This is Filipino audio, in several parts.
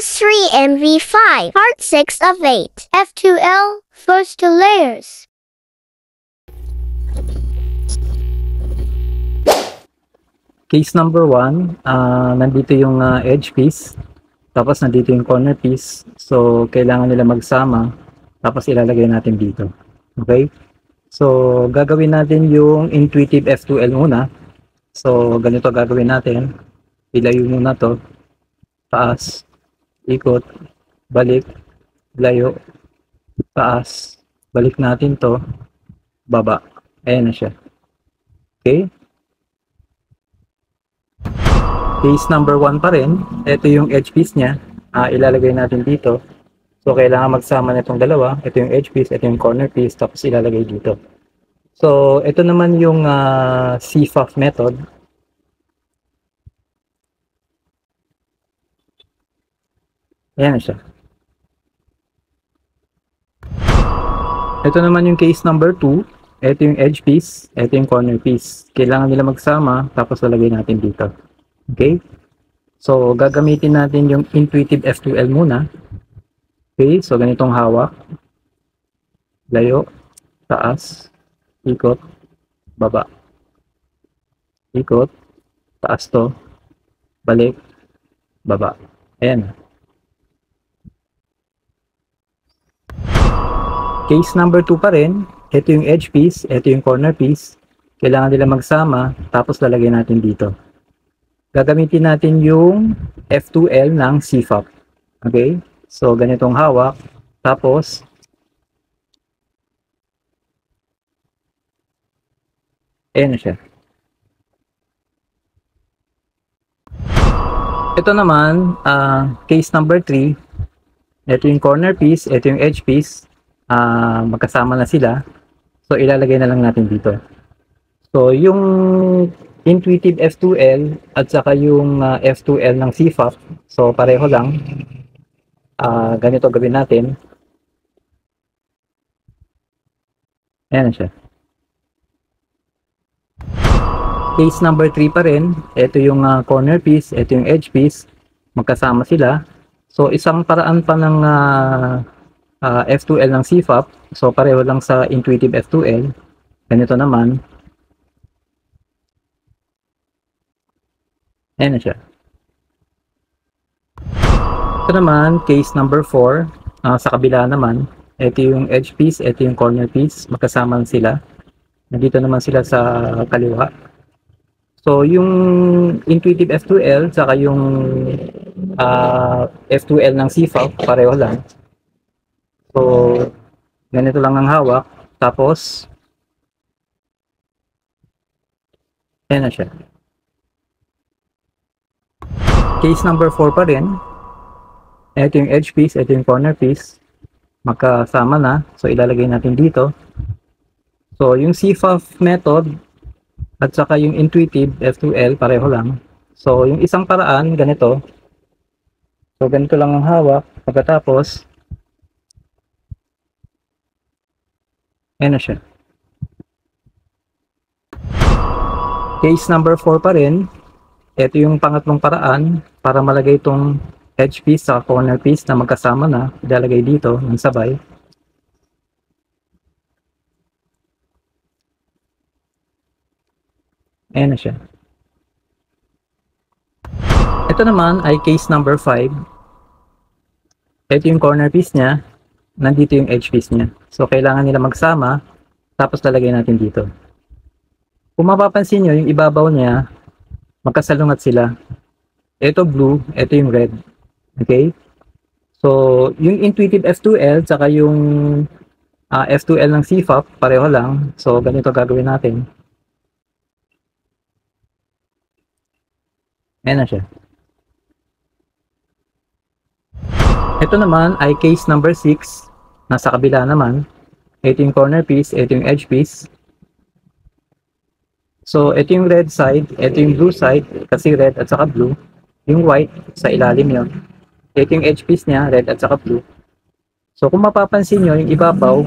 PS3 MV5, Part 6 of 8. F2L, first two layers. Case number 1, nandito yung edge piece, tapos nandito yung corner piece. So, kailangan nila magsama, tapos ilalagay natin dito. Okay? So, gagawin natin yung intuitive F2L muna. So, ganito gagawin natin. Ilayo muna to. Taas, ikot, balik, layo, taas, balik natin to, baba. Ayan na siya. Okay? Case number 1 pa rin. Ito yung edge piece niya. Ilalagay natin dito. So, kailangan magsama na itong dalawa. Ito yung edge piece, ito yung corner piece, tapos ilalagay dito. So, ito naman yung CFAF method. Ayan na siya. Ito naman yung case number 2. Ito yung edge piece, ito yung corner piece. Kailangan nila magsama, tapos lalagay natin dito. Okay? So, gagamitin natin yung intuitive F2L muna. Okay? So, ganitong hawak. Layo, taas, ikot, baba. Ikot, taas to, balik, baba. Ayan. Case number 2 pa rin. Ito yung edge piece, ito yung corner piece. Kailangan nila magsama, tapos lalagay natin dito. Gagamitin natin yung F2L ng CFAP. Okay? So, ganitong hawak. Tapos, ayan na siya. Ito naman, case number 3. Ito yung corner piece, ito yung edge piece. Magkasama na sila. So, ilalagay na lang natin dito. So, yung intuitive F2L at saka yung F2L ng CFAP. So, pareho lang. Ganito gawin natin. Ayan na siya. Case number 3 pa rin. Ito yung corner piece, ito yung edge piece. Magkasama sila. So, isang paraan pa ng F2L ng CFAP. So, pareho lang sa intuitive F2L. Ganito naman. Ayan na siya. Ito naman, case number 4. Sa kabila naman, ito yung edge piece, ito yung corner piece. Magkasama sila. Nandito naman sila sa kaliwa. So, yung intuitive F2L, saka yung F2L ng CFAP, pareho lang. So, ganito lang ang hawak. Tapos, ayan na siya. Case number 4 pa rin. Ito yung edge piece, ito yung corner piece. Magkasama na. So, ilalagay natin dito. So, yung CFAF method at saka yung intuitive F2L, pareho lang. So, yung isang paraan, ganito. So, ganito lang ang hawak. Pagkatapos, ayan na siya. Case number 4 pa rin. Ito yung pangatlong paraan para malagay itong edge piece sa corner piece na magkasama na. Ilalagay dito ng sabay. Ayan na siya. Ito naman ay case number 5. Ito yung corner piece niya. Nandito yung edge piece niya. So, kailangan nila magsama. Tapos lalagay natin dito. Kung mapapansin nyo, yung ibabaw niya, magkasalungat sila. Ito blue, ito yung red. Okay? So, yung intuitive F2L, saka yung F2L ng CFAP, pareho lang. So, ganito gagawin natin. Ayan na siya. Ito naman ay case number 6. Nasa kabila naman. Ito yung corner piece, ito yung edge piece. So, ito yung red side, ito yung blue side, kasi red at saka blue. Yung white, sa ilalim yun. Ito yung edge piece niya, red at saka blue. So, kung mapapansin nyo, yung ibabaw,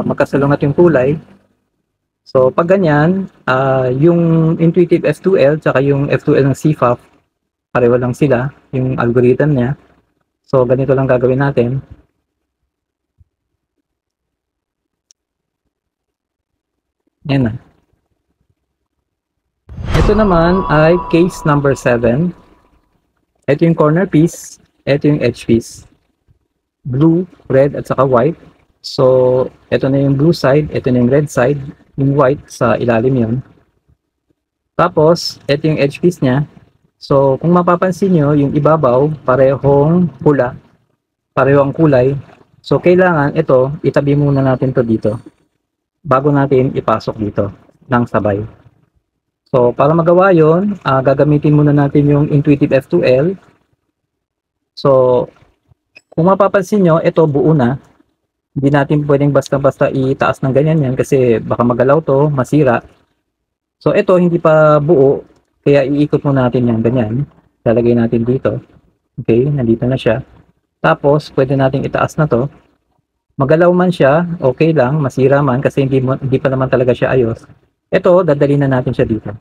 magkasalungat yung kulay. So, pag ganyan, yung intuitive F2L, tsaka yung F2L ng CFAP, pareho lang sila, yung algorithm niya. So, ganito lang gagawin natin. Yan na. Ito naman ay case number 7. Ito yung corner piece. Ito yung edge piece. Blue, red, at saka white. So, ito na yung blue side. Ito na yung red side. Yung white sa ilalim yun. Tapos, ito yung edge piece niya. So, kung mapapansin nyo, yung ibabaw, parehong pula. Pareho ang kulay. So, kailangan ito, itabi muna natin to dito. Bago natin ipasok dito ng sabay. So, para magawa yun, gagamitin muna natin yung Intuitive F2L. So, kung mapapansin nyo, ito buo na. Hindi natin pwedeng basta-basta itaas ng ganyan yan kasi baka magalaw to, masira. So, ito hindi pa buo, kaya iikot muna natin yan, ganyan. Lalagay natin dito. Okay, nandito na siya. Tapos, pwede natin itaas na to. Magalaw man siya, okay lang, masira man kasi hindi pa naman talaga siya ayos. Ito, dadali na natin siya dito.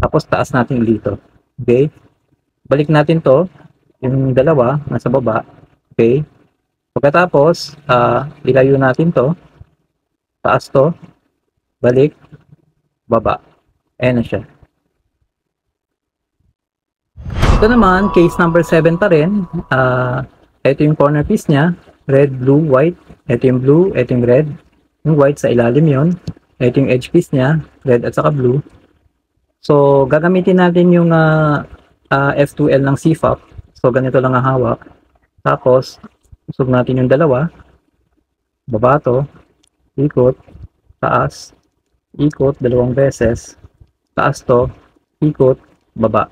Tapos, taas natin dito. Okay? Balik natin to, yung dalawa, nasa baba. Okay? Pagkatapos, ilayo natin to. Taas to. Balik. Baba. Ayan na siya. Ito naman, case number 7 pa rin. Ito yung corner piece niya. Red, blue, white. Ito yung blue, ito yung red. Yung white sa ilalim yon. Ito yung edge piece niya. Red at saka blue. So, gagamitin natin yung F2L ng CFOP. So, ganito lang ang hawak. Tapos, usog natin yung dalawa. Baba to. Ikot. Taas. Ikot dalawang beses. Taas to. Ikot. Baba.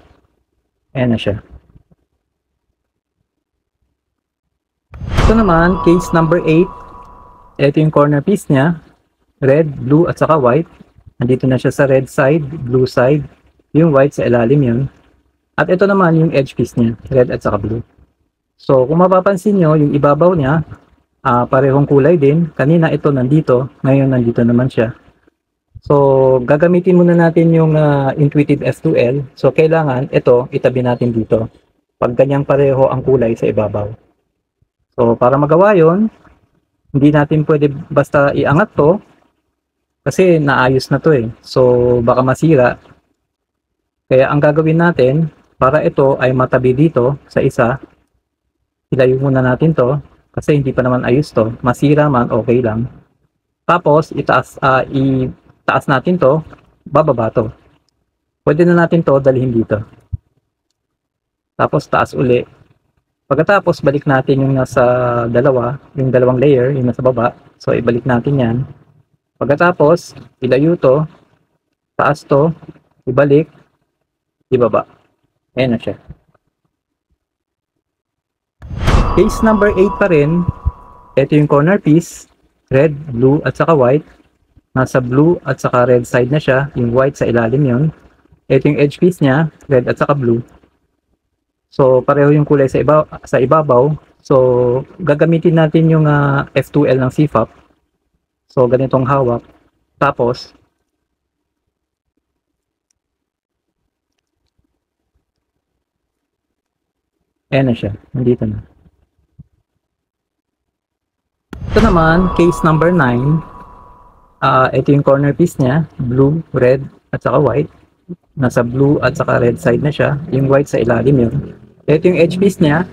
Ayan na siya. Ito naman, case number 8. Ito yung corner piece niya. Red, blue, at saka white. Nandito na siya sa red side, blue side. Yung white sa ilalim yun. At ito naman yung edge piece niya. Red at saka blue. So, kung mapapansin nyo, yung ibabaw niya, parehong kulay din. Kanina ito nandito. Ngayon nandito naman siya. So, gagamitin muna natin yung Intuitive F2L. So, kailangan ito, itabi natin dito. Pag ganyang pareho ang kulay sa ibabaw. So, para magawa yon, hindi natin pwede basta iangat to. Kasi naayos na to eh. So, baka masira. Kaya ang gagawin natin, para ito ay matabi dito sa isa, ilayo muna natin to. Kasi hindi pa naman ayos to. Masira man, okay lang. Tapos, itaas natin to, bababa to. Pwede na natin to dalhin dito. Tapos, taas uli. Pagkatapos, balik natin yung nasa dalawa, yung dalawang layer, yung nasa baba. So, ibalik natin yan. Pagkatapos, ilayo to, taas to, ibalik, ibaba. Ayan na siya. Case number 8 pa rin. Ito yung corner piece. Red, blue, at saka white. Nasa blue at saka red side na siya. Yung white sa ilalim yon. Ito yung edge piece niya. Red at saka blue. So, pareho yung kulay sa ibabaw. So, gagamitin natin yung F2L ng CFOP. So, ganitong hawak. Tapos, ayan na siya. Nandito na. Ito naman, case number 9. Ito yung corner piece niya. Blue, red, at saka white. Nasa blue at saka red side na siya. Yung white sa ilalim yun. Ito yung edge piece niya.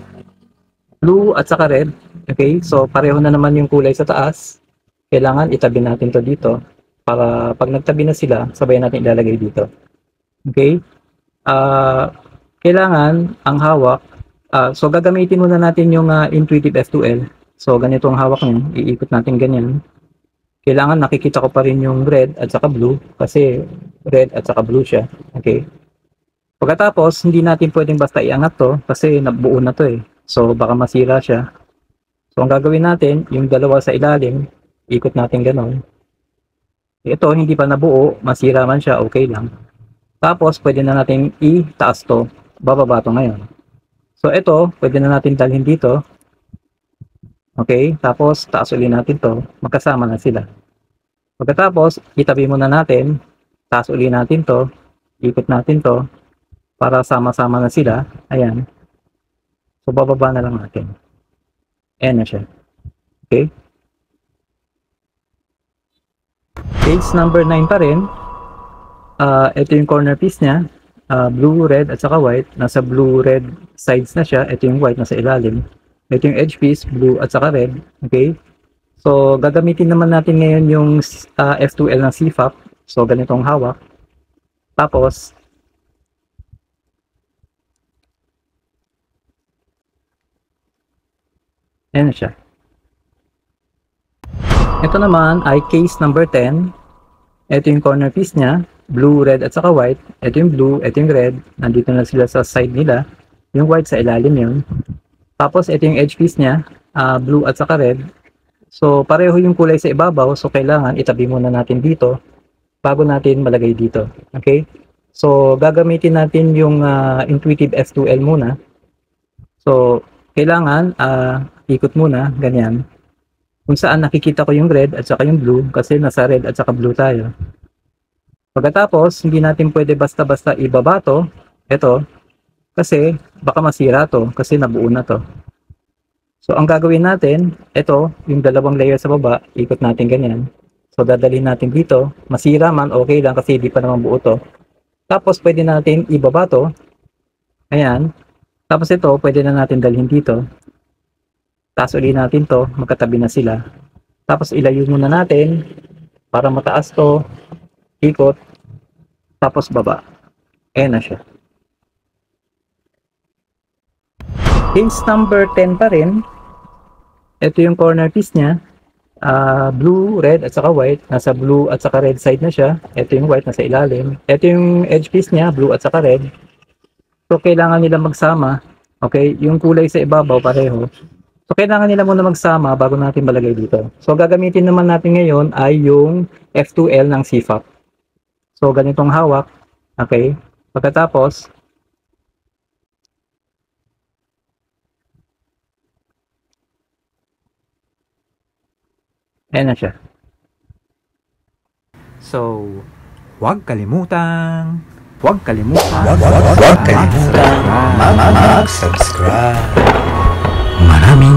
Blue at saka red. Okay, so pareho na naman yung kulay sa taas. Kailangan itabi natin to dito para pag nagtabi na sila, sabay natin ilalagay dito. Okay? Kailangan ang hawak, so gagamitin muna natin yung Intuitive F2L. So ganito ang hawak niya, iikot natin ganyan. Kailangan nakikita ko pa rin yung red at saka blue kasi red at saka blue siya. Okay? Pagkatapos, hindi natin pwedeng basta iangat to kasi nabuo na to eh. So baka masira siya. So ang gagawin natin, yung dalawa sa ilalim, ikot natin ganon. Ito, hindi pa nabuo, masira man siya, okay lang. Tapos, pwede na natin itaas to, bababa to ngayon. So ito, pwede na natin dalhin dito. Okay, tapos taas uli natin to, magkasama na sila. Pagkatapos, itabi muna natin, taas uli natin to, ikot natin to, para sama-sama na sila. Ayan. So, bababa na lang natin. Ayan na siya. Okay? Case number 9 pa rin. Ito yung corner piece niya. Blue, red, at saka white. Nasa blue-red sides na siya. Ito yung white, nasa ilalim. Ito yung edge piece, blue at saka red. Okay? So, gagamitin naman natin ngayon yung F2L ng CFAP. So, ganitong hawak. Tapos, ayan na siya. Ito naman ay case number 10. Ito yung corner piece niya. Blue, red, at saka white. Ito yung blue, ito yung red. Nandito na sila sa side nila. Yung white sa ilalim yun. Tapos, ito yung edge piece niya. Blue at saka red. So, pareho yung kulay sa ibabaw. So, kailangan itabi muna natin dito bago natin malagay dito. Okay? So, gagamitin natin yung Intuitive F2L muna. So, kailangan ikot muna, ganyan. Kung saan nakikita ko yung red at saka yung blue kasi nasa red at saka blue tayo. Pagkatapos, hindi natin pwede basta-basta ibaba to. Ito, kasi baka masira to kasi nabuo na to. So, ang gagawin natin, ito, yung dalawang layer sa baba, ikot natin ganyan. So, dadalhin natin dito. Masira man, okay lang kasi hindi pa naman buo to. Tapos, pwede natin ibaba to. Ayan. Tapos ito, pwede na natin dalhin dito. Taas uli natin to, magkatabi na sila. Tapos, ilayo muna natin para mataas to. Ikot. Tapos, baba. Ayan na siya. Case number 10 pa rin. Ito yung corner piece niya. Blue, red, at saka white. Nasa blue at saka red side na siya. Ito yung white, nasa ilalim. Ito yung edge piece niya, blue at saka red. So, kailangan nila magsama. Okay? Yung kulay sa ibabaw, pareho. So, kailangan nila muna magsama bago natin malagay dito. So, gagamitin naman natin ngayon ay yung F2L ng CFAP. So, ganitong hawak. Okay? Pagkatapos, ayan na siya. So, huwag kalimutang mag-subscribe. Maraming